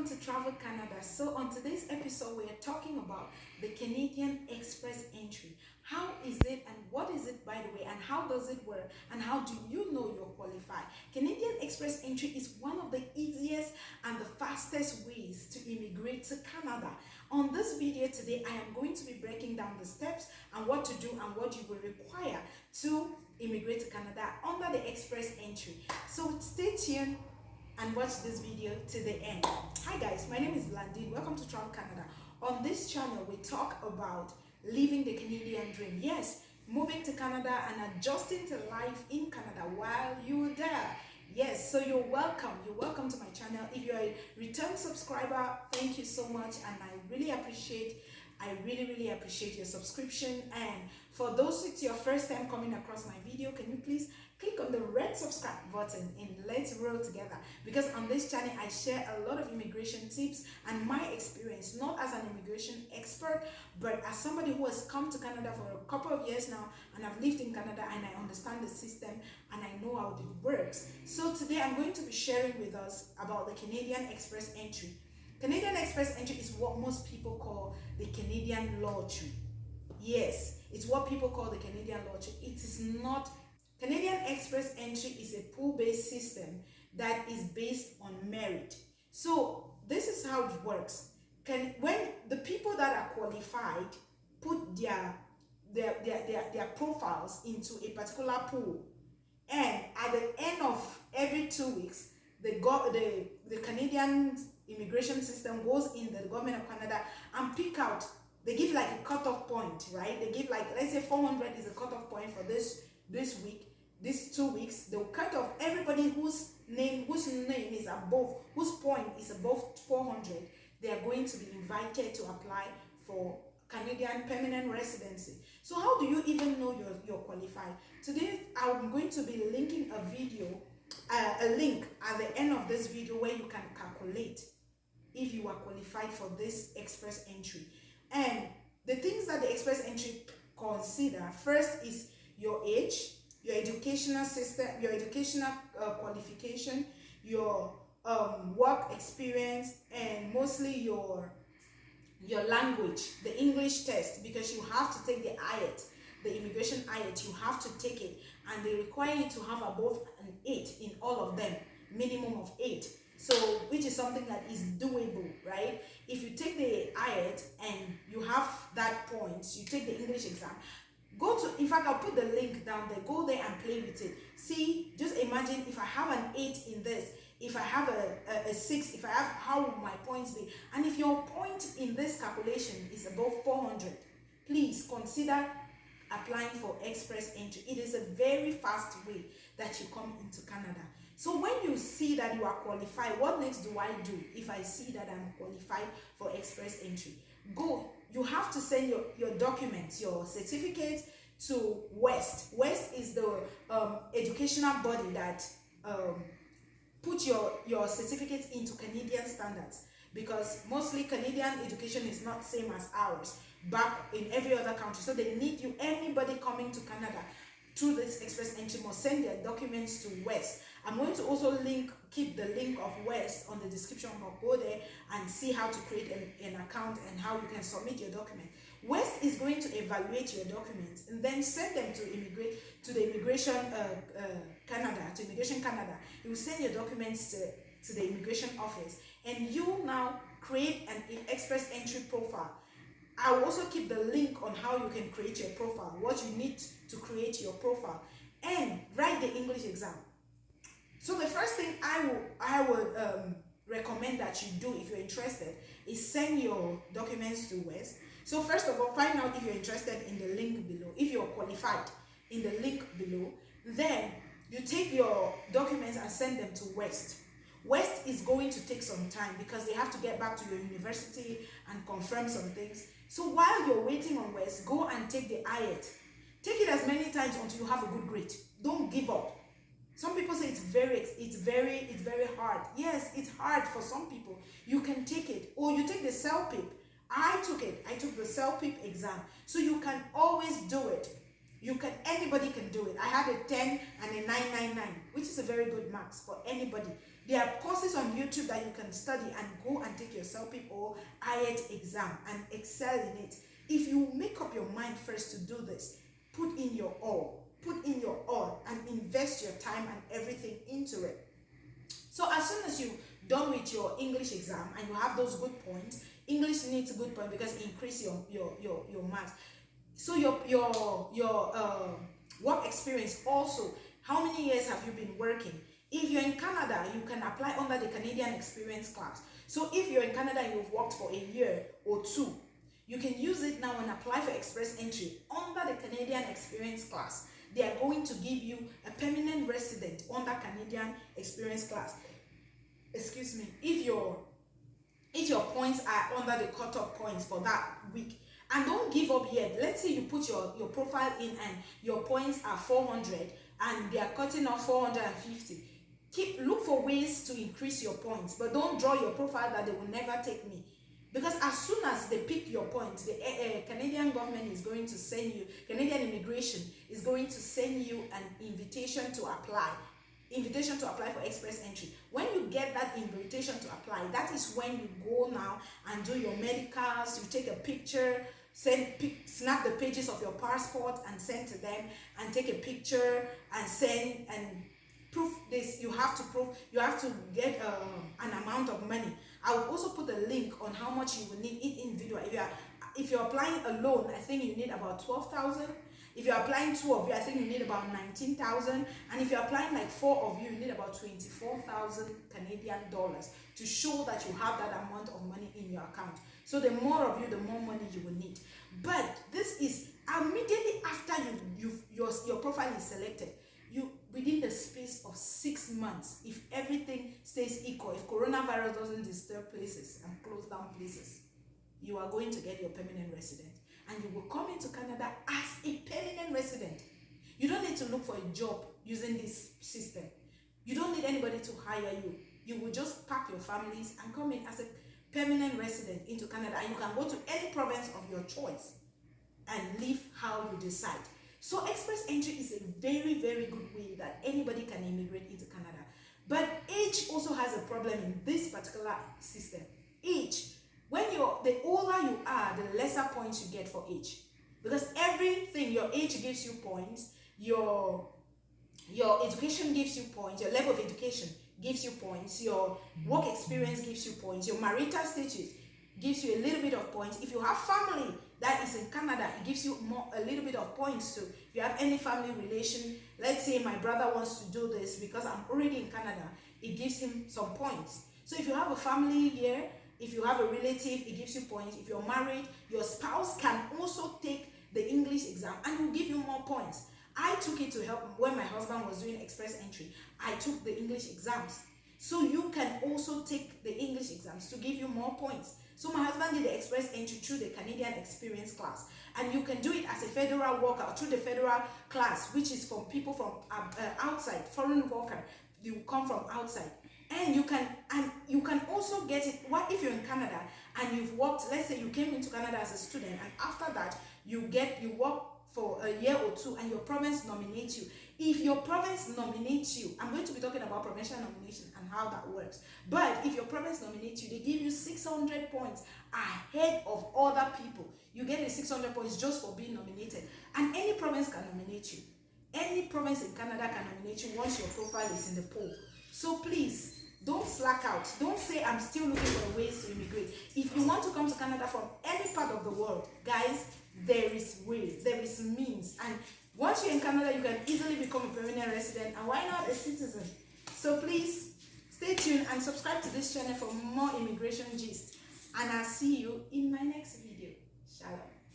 welcome to Travel Canada. So on today's episode, we are talking about the Canadian Express Entry. How is it and what is it, by the way, and how does it work and how do you know you're qualified? Canadian Express Entry is one of the easiest and the fastest ways to immigrate to Canada. On this video today, I am going to be breaking down the steps and what to do and what you will require to immigrate to Canada under the Express Entry. So stay tuned and watch this video to the end. Hi guys, my name is Blandine. Welcome to Travel Canada. On this channel, we talk about living the Canadian dream. Yes, moving to Canada and adjusting to life in Canada while you're there. Yes, so you're welcome. You're welcome to my channel. If you're a return subscriber, thank you so much, and I really appreciate your subscription. And for those it's your first time coming across my video, can you please click on the red subscribe button and let's roll together, because on this channel I share a lot of immigration tips and my experience, not as an immigration expert, but as somebody who has come to Canada for a couple of years now, and I've lived in Canada and I understand the system and I know how it works. So today I'm going to be sharing with us about the Canadian Express Entry. Canadian Express Entry is what most people call the Canadian lottery. Yes, it's what people call the Canadian lottery. It is not. Canadian Express Entry is a pool-based system that is based on merit. So this is how it works. When the people that are qualified put their profiles into a particular pool, and at the end of every 2 weeks, the Canadian immigration system goes in the government of Canada and pick out. They give like a cutoff point, right? They give like, let's say 400 is a cutoff point for this week. These 2 weeks, they'll cut off everybody whose name is above, whose point is above 400. They are going to be invited to apply for Canadian permanent residency. So how do you even know you're qualified? Today, I'm going to be linking a video, a link at the end of this video where you can calculate if you are qualified for this express entry. And the things that the express entry consider first is your age, your educational system, your educational qualification, your work experience, and mostly your language, the English test, because you have to take the IELT, the immigration IELT. You have to take it, and they require you to have above an 8 in all of them, minimum of 8. So, which is something that is doable, right? If you take the IELT and you have that point, you take the English exam. In fact, I'll put the link down there. Go there and play with it. See, just imagine if I have an 8 in this, if I have a 6, if I have, how would my points be? And if your point in this calculation is above 400, please consider applying for express entry. It is a very fast way that you come into Canada. So when you see that you are qualified, what next do I do if I see that I'm qualified for express entry? You have to send your documents, your certificates to West. West is the educational body that put your certificates into Canadian standards, because mostly Canadian education is not same as ours back in every other country. So they need you, anybody coming to Canada through this express entry must send their documents to West. I'm going to also keep the link of West on the description box. Go there and see how to create an account and how you can submit your document. West is going to evaluate your documents and then send them to Immigration Canada. It will send your documents to the immigration office, and you now create an express entry profile. I will also keep the link on how you can create your profile, what you need to create your profile, and write the English exam. So the first thing I would recommend that you do if you're interested is send your documents to West. So first of all, find out if you're interested in the link below, if you're qualified in the link below. Then you take your documents and send them to West. West is going to take some time because they have to get back to your university and confirm some things. So while you're waiting on West, go and take the IELT. Take it as many times until you have a good grade. Don't give up. Some people say it's very hard. Yes, it's hard for some people. You can take it, or you take the Celpip. I took it. I took the Celpip exam. So you can always do it. Anybody can do it. I had a 10 and a 999, which is a very good marks for anybody. There are courses on YouTube that you can study and go and take your Celpip or IELT exam and excel in it. If you make up your mind first to do this, put in your all, and invest your time and everything into it. So as soon as you're done with your English exam and you have those good points, English needs good points because it increase your marks. So your work experience also. How many years have you been working? If you're in Canada, you can apply under the Canadian experience class. So if you're in Canada and you've worked for a year or two, you can use it now and apply for express entry under the Canadian experience class. They are going to give you a permanent resident under Canadian experience class. Excuse me. If your points are under the cutoff points for that week, and don't give up yet. Let's say you put your profile in and your points are 400 and they are cutting off 450. Look for ways to increase your points, but don't draw your profile that they will never take me. Because as soon as they pick your points, the Canadian government is going to send you, Canadian immigration is going to send you an invitation to apply for express entry. When you get that invitation to apply, that is when you go now and do your medicals, you take a picture, snap the pages of your passport and send to them, and take a picture and send and proof this. You have to get an amount of money. I will also put a link on how much you will need each individual. If you're applying alone, I think you need about 12,000. If you're applying 2 of you, I think you need about 19,000. And if you're applying like 4 of you, you need about 24,000 Canadian dollars to show that you have that amount of money in your account. So the more of you, the more money you will need. But this is immediately after your profile is selected. Within the space of 6 months, if everything stays equal, if coronavirus doesn't disturb places and close down places, you are going to get your permanent resident. And you will come into Canada as a permanent resident. You don't need to look for a job using this system. You don't need anybody to hire you. You will just pack your families and come in as a permanent resident into Canada. And you can go to any province of your choice and live how you decide. So express entry is a very, very good way that anybody can immigrate into Canada. But age also has a problem in this particular system. Age. The older you are, the lesser points you get for age. Because everything, your age gives you points, your education gives you points, your level of education gives you points, your work experience gives you points, your marital status gives you a little bit of points. If you have family that is in Canada, it gives you a little bit of points too. If you have any family relation, let's say my brother wants to do this because I'm already in Canada, it gives him some points. So if you have a family here, if you have a relative, it gives you points. If you're married, your spouse can also take the English exam and will give you more points. I took it to help when my husband was doing express entry. I took the English exams. So you can also take the English exams to give you more points. So my husband did the express entry through the Canadian experience class. And you can do it as a federal worker through the federal class, which is from people from outside, foreign worker. You come from outside. And you can also get it. What if you're in Canada and you've worked, let's say you came into Canada as a student, and after that you work for a year or two and your province nominates you. If your province nominates you, I'm going to be talking about provincial nomination and how that works. But if your province nominates you, they give you 600 points ahead of other people. You get the 600 points just for being nominated. And any province can nominate you. Any province in Canada can nominate you once your profile is in the poll. So please, don't slack out. Don't say I'm still looking for ways to immigrate. If you want to come to Canada from any part of the world, guys, there is ways, there is means. And once you're in Canada, you can easily become a permanent resident, and why not a citizen? So please, stay tuned and subscribe to this channel for more immigration gist. And I'll see you in my next video. Shalom.